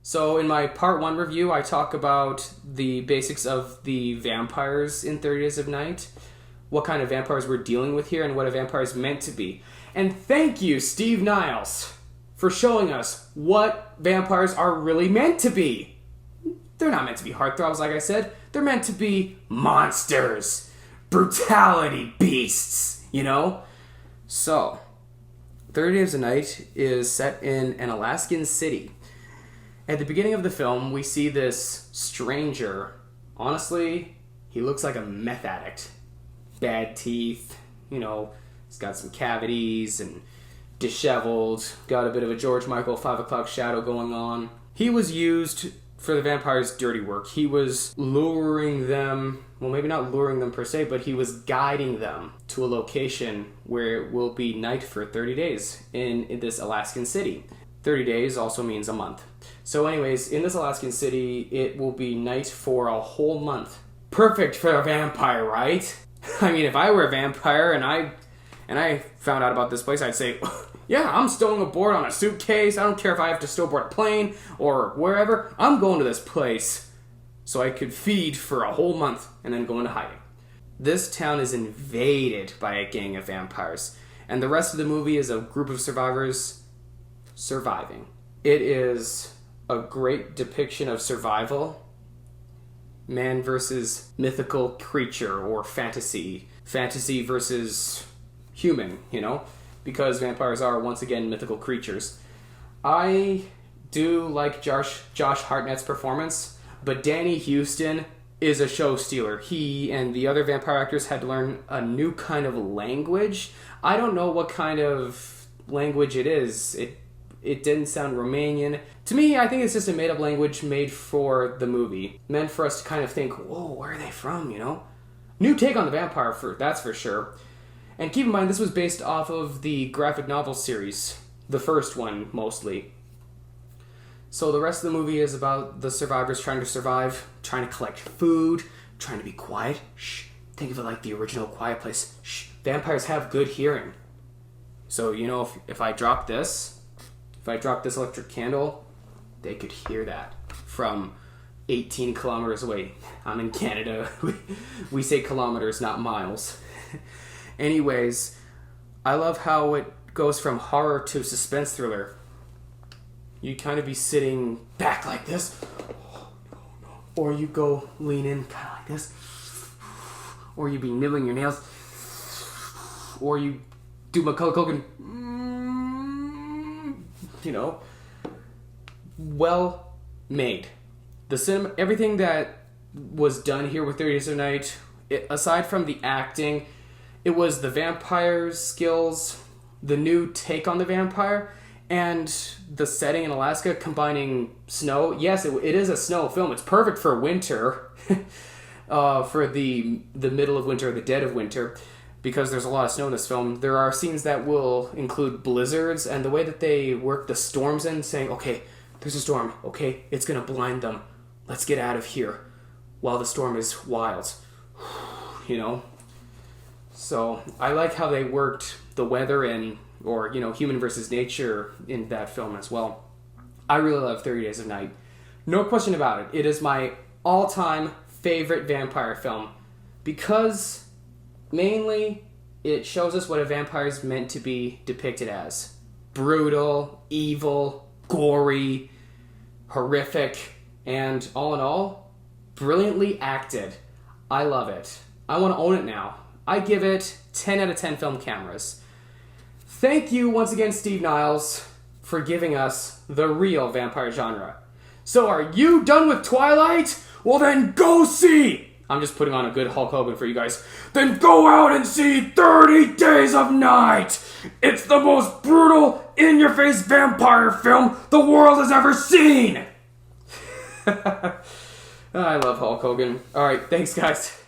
So in my part 1 review, I talk about the basics of the vampires in 30 Days of Night, what kind of vampires we're dealing with here, and what a vampire is meant to be. And thank you, Steve Niles, for showing us what vampires are really meant to be. They're not meant to be heartthrobs, like I said. They're meant to be monsters, brutality beasts, you know? So, 30 Days of Night is set in an Alaskan city. At the beginning of the film, we see this stranger. Honestly, he looks like a meth addict. Bad teeth, you know, he's got some cavities and disheveled, got a bit of a George Michael 5 o'clock shadow going on. He was used for the vampires' dirty work. He was luring them, well, maybe not luring them per se, but he was guiding them to a location where it will be night for 30 days in this Alaskan city. 30 days also means a month. So anyways, in this Alaskan city, it will be night for a whole month. Perfect for a vampire, right? I mean, if I were a vampire and I found out about this place, I'd say, yeah, I'm stowing aboard on a suitcase. I don't care if I have to stow aboard a plane or wherever. I'm going to this place so I could feed for a whole month and then go into hiding. This town is invaded by a gang of vampires, and the rest of the movie is a group of survivors surviving. It is a great depiction of survival. Man versus mythical creature or fantasy. Fantasy versus human, you know? Because vampires are, once again, mythical creatures. I do like Josh Hartnett's performance, but Danny Houston is a show stealer. He and the other vampire actors had to learn a new kind of language. I don't know what kind of language it is. It didn't sound Romanian. To me, I think it's just a made-up language made for the movie. Meant for us to kind of think, whoa, where are they from, you know? New take on the vampire, that's for sure. And keep in mind, this was based off of the graphic novel series. The first one, mostly. So the rest of the movie is about the survivors trying to survive, trying to collect food, trying to be quiet. Shh. Think of it like the original Quiet Place. Shh. Vampires have good hearing. So, you know, if I drop this electric candle, they could hear that from 18 kilometers away. I'm in Canada. We say kilometers, not miles. Anyways, I love how it goes from horror to suspense thriller. You kind of be sitting back like this, or you go lean in kind of like this, or you be nibbling your nails, or you do Macaulay Culkin, you know, well made. Everything that was done here with 30 Days of Night, aside from the acting, it was the vampire's skills, the new take on the vampire, and the setting in Alaska combining snow. Yes, it is a snow film. It's perfect for winter, for the middle of winter, the dead of winter, because there's a lot of snow in this film. There are scenes that will include blizzards, and the way that they work the storms in, saying, okay, there's a storm, okay, it's going to blind them. Let's get out of here while the storm is wild, you know? So I like how they worked the weather and, or, you know, human versus nature in that film as well. I really love 30 Days of Night. No question about it. It is my all-time favorite vampire film because mainly it shows us what a vampire is meant to be depicted as. Brutal, evil, gory, horrific, and all in all, brilliantly acted. I love it. I want to own it now. I give it 10 out of 10 film cameras. Thank you once again, Steve Niles, for giving us the real vampire genre. So are you done with Twilight? Well then go see! I'm just putting on a good Hulk Hogan for you guys. Then go out and see 30 Days of Night! It's the most brutal, in-your-face vampire film the world has ever seen! I love Hulk Hogan. Alright, thanks guys.